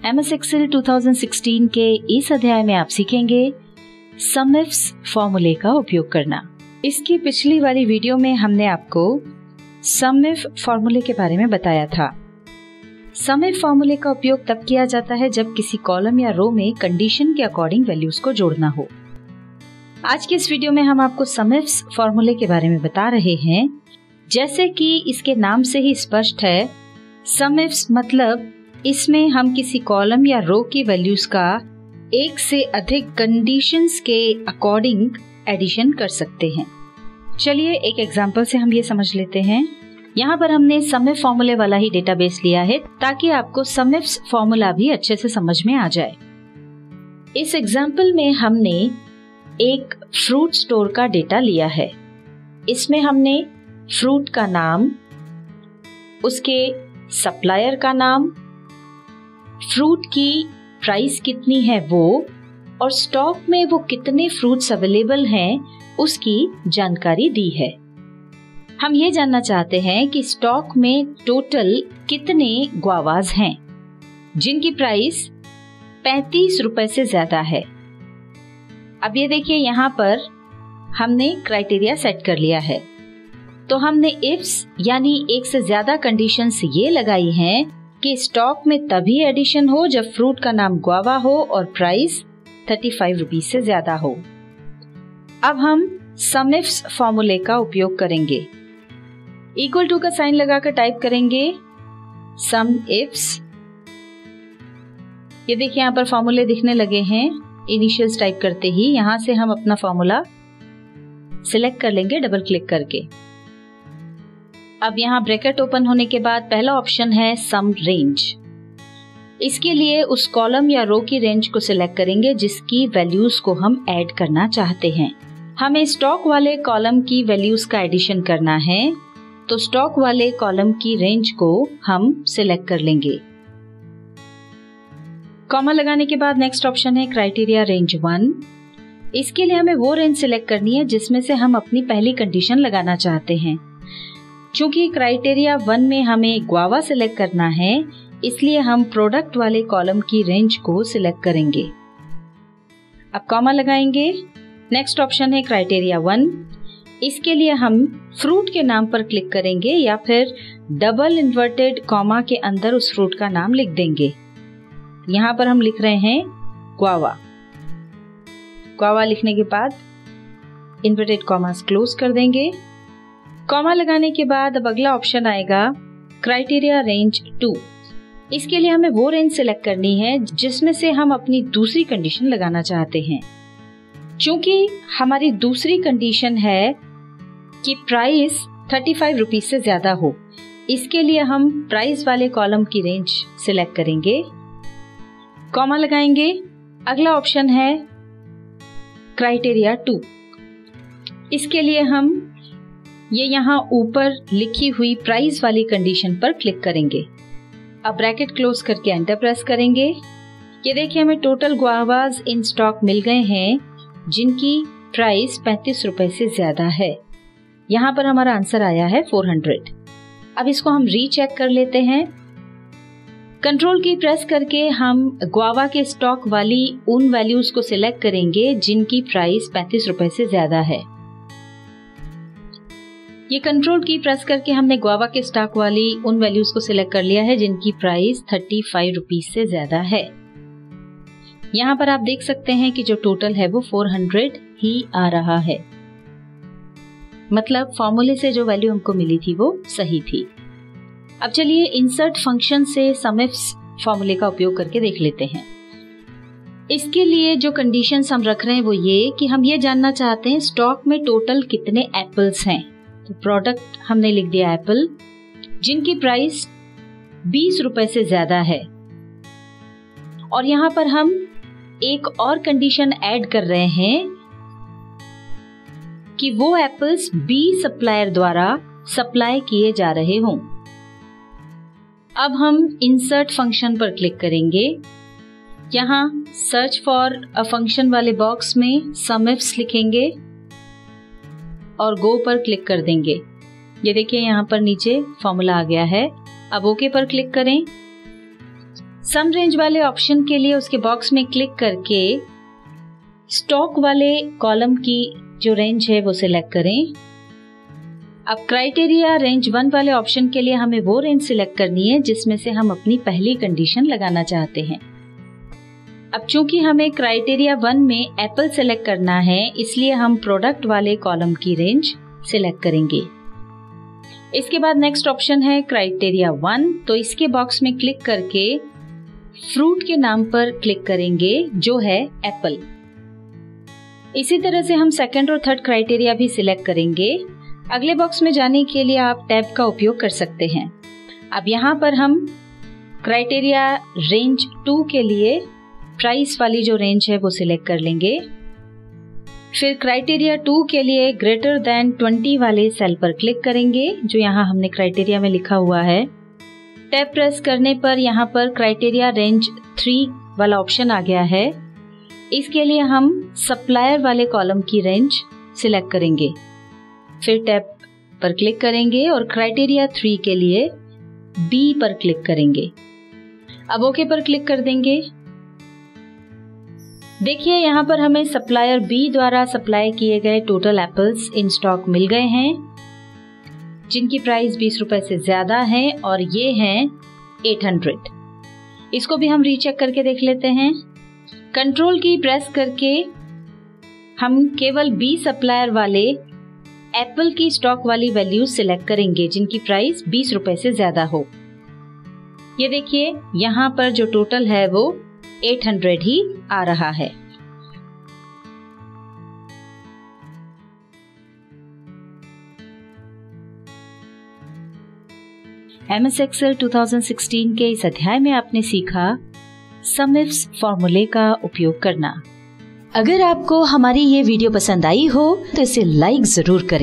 MS Excel 2016 के इस अध्याय में आप सीखेंगे सम इफ्स फॉर्मूले का उपयोग करना। इसकी पिछली वाली वीडियो में हमने आपको सम इफ फॉर्मूले के बारे में बताया था। सम इफ फॉर्मूले का उपयोग तब किया जाता है जब किसी कॉलम या रो में कंडीशन के अकॉर्डिंग वैल्यूज को जोड़ना हो। आज की इस वीडियो में हम आपको सम इफ्स फॉर्मूले के बारे में बता रहे हैं। जैसे कि इसके नाम से ही स्पष्ट है, सम इफ्स मतलब इसमें हम किसी कॉलम या रो की वैल्यूज का एक से अधिक कंडीशंस के अकॉर्डिंग एडिशन कर सकते हैं। चलिए एक एग्जांपल से हम ये समझ लेते हैं। यहाँ पर हमने सम इफ फॉर्मूले वाला ही डेटाबेस लिया है ताकि आपको सम इफ्स फॉर्मूला भी अच्छे से समझ में आ जाए। इस एग्जांपल में हमने एक फ्रूट स्टोर का डेटा लिया है। इसमें हमने फ्रूट का नाम, उसके सप्लायर का नाम, फ्रूट की प्राइस कितनी है वो, और स्टॉक में वो कितने फ्रूट्स अवेलेबल हैं उसकी जानकारी दी है। हम ये जानना चाहते हैं कि स्टॉक में टोटल कितने गुआवाज हैं जिनकी प्राइस 35 रुपए से ज्यादा है। अब ये देखिए, यहाँ पर हमने क्राइटेरिया सेट कर लिया है। तो हमने इफ्स यानी एक से ज्यादा कंडीशंस ये लगाई हैं कि स्टॉक में तभी एडिशन हो जब फ्रूट का नाम गुआवा हो और प्राइस 35 रुपीज से ज्यादा हो। अब हम सम इफ्स फॉर्मूले का उपयोग करेंगे। इक्वल टू का साइन लगाकर टाइप करेंगे सम इफ्स। ये देखिए यहाँ पर फॉर्मूले दिखने लगे हैं। इनिशियल्स टाइप करते ही यहाँ से हम अपना फॉर्मूला सिलेक्ट कर लेंगे डबल क्लिक करके। अब यहाँ ब्रैकेट ओपन होने के बाद पहला ऑप्शन है सम रेंज। इसके लिए उस कॉलम या रो की रेंज को सिलेक्ट करेंगे जिसकी वैल्यूज को हम ऐड करना चाहते हैं। हमें स्टॉक वाले कॉलम की वैल्यूज का एडिशन करना है, तो स्टॉक वाले कॉलम की रेंज को हम सिलेक्ट कर लेंगे। कॉमा लगाने के बाद नेक्स्ट ऑप्शन है क्राइटेरिया रेंज 1। इसके लिए हमें वो रेंज सिलेक्ट करनी है जिसमें से हम अपनी पहली कंडीशन लगाना चाहते हैं। चूंकि क्राइटेरिया 1 में हमें गुआवा सिलेक्ट करना है, इसलिए हम प्रोडक्ट वाले कॉलम की रेंज को सिलेक्ट करेंगे। अब कॉमा लगाएंगे। नेक्स्ट ऑप्शन है क्राइटेरिया 1। इसके लिए हम फ्रूट के नाम पर क्लिक करेंगे या फिर डबल इन्वर्टेड कॉमा के अंदर उस फ्रूट का नाम लिख देंगे। यहाँ पर हम लिख रहे हैं गुआवा। गुआवा लिखने के बाद इन्वर्टेड कॉमास क्लोज कर देंगे। कॉमा लगाने के बाद अब अगला ऑप्शन आएगा क्राइटेरिया रेंज 2। इसके लिए हमें वो रेंज सिलेक्ट करनी है जिसमें से हम अपनी दूसरी कंडीशन लगाना चाहते हैं। चूंकि हमारी दूसरी कंडीशन है कि प्राइस 35 रुपीज से ज्यादा हो, इसके लिए हम प्राइस वाले कॉलम की रेंज सिलेक्ट करेंगे, कॉमा लगाएंगे। अगला ऑप्शन है क्राइटेरिया 2। इसके लिए हम ये यहाँ ऊपर लिखी हुई प्राइस वाली कंडीशन पर क्लिक करेंगे। अब ब्रैकेट क्लोज करके एंटर प्रेस करेंगे। ये देखिए, हमें टोटल गुआवाज इन स्टॉक मिल गए हैं जिनकी प्राइस 35 रुपए से ज्यादा है। यहाँ पर हमारा आंसर आया है 400। अब इसको हम रीचेक कर लेते हैं। कंट्रोल की प्रेस करके हम गुआवा के स्टॉक वाली उन वैल्यूज को सिलेक्ट करेंगे जिनकी प्राइस 35 रुपए से ज्यादा है। ये कंट्रोल की प्रेस करके हमने गुआवा के स्टॉक वाली उन वैल्यूज को सिलेक्ट कर लिया है जिनकी प्राइस 35 रुपीज से ज्यादा है। यहाँ पर आप देख सकते हैं कि जो टोटल है वो 400 ही आ रहा है। मतलब फॉर्मूले से जो वैल्यू हमको मिली थी वो सही थी। अब चलिए इंसर्ट फंक्शन से सम इफ्स फॉर्मूले का उपयोग करके देख लेते हैं। इसके लिए जो कंडीशंस हम रख रहे हैं वो ये कि हम ये जानना चाहते हैं स्टॉक में टोटल कितने एप्पल्स हैं। तो प्रोडक्ट हमने लिख दिया एप्पल, जिनकी प्राइस 20 रुपए से ज्यादा है। और यहाँ पर हम एक और कंडीशन ऐड कर रहे हैं कि वो एप्पल्स बी सप्लायर द्वारा सप्लाई किए जा रहे हों। अब हम इंसर्ट फंक्शन पर क्लिक करेंगे। यहाँ सर्च फॉर अ फंक्शन वाले बॉक्स में सम इफ्स लिखेंगे और गो पर क्लिक कर देंगे। ये देखिए यहाँ पर नीचे फॉर्मूला आ गया है। अब ओके पर क्लिक करें। सम रेंज वाले ऑप्शन के लिए उसके बॉक्स में क्लिक करके स्टॉक वाले कॉलम की जो रेंज है वो सिलेक्ट करें। अब क्राइटेरिया रेंज 1 वाले ऑप्शन के लिए हमें वो रेंज सिलेक्ट करनी है जिसमें से हम अपनी पहली कंडीशन लगाना चाहते हैं। अब चूंकि हमें क्राइटेरिया 1 में एप्पल सिलेक्ट करना है, इसलिए हम प्रोडक्ट वाले कॉलम की रेंज सिलेक्ट करेंगे। इसके बाद नेक्स्ट ऑप्शन है क्राइटेरिया 1, तो इसके बॉक्स में क्लिक करके फ्रूट के नाम पर क्लिक करेंगे जो है एप्पल। इसी तरह से हम सेकंड और थर्ड क्राइटेरिया भी सिलेक्ट करेंगे। अगले बॉक्स में जाने के लिए आप टैब का उपयोग कर सकते हैं। अब यहाँ पर हम क्राइटेरिया रेंज 2 के लिए प्राइस वाली जो रेंज है वो सिलेक्ट कर लेंगे। फिर क्राइटेरिया 2 के लिए ग्रेटर देन 20 वाले सेल पर क्लिक करेंगे जो यहाँ हमने क्राइटेरिया में लिखा हुआ है। टैब प्रेस करने पर यहाँ पर क्राइटेरिया रेंज 3 वाला ऑप्शन आ गया है। इसके लिए हम सप्लायर वाले कॉलम की रेंज सिलेक्ट करेंगे। फिर टैब पर क्लिक करेंगे और क्राइटेरिया 3 के लिए बी पर क्लिक करेंगे। अब ओके पर क्लिक कर देंगे। देखिए यहाँ पर हमें सप्लायर बी द्वारा सप्लाई किए गए टोटल एप्पल्स इन स्टॉक मिल गए हैं जिनकी प्राइस 20 रुपए से ज्यादा है और ये हैं 800। इसको भी हम रीचेक करके देख लेते हैं। कंट्रोल की प्रेस करके हम केवल बी सप्लायर वाले एप्पल की स्टॉक वाली वैल्यूज सिलेक्ट करेंगे जिनकी प्राइस 20 रुपए से ज्यादा हो। ये देखिए यहाँ पर जो टोटल है वो 800 ही आ रहा है। MS Excel 2016 के इस अध्याय में आपने सीखा सम इफ्स फॉर्मूले का उपयोग करना। अगर आपको हमारी ये वीडियो पसंद आई हो तो इसे लाइक जरूर करें।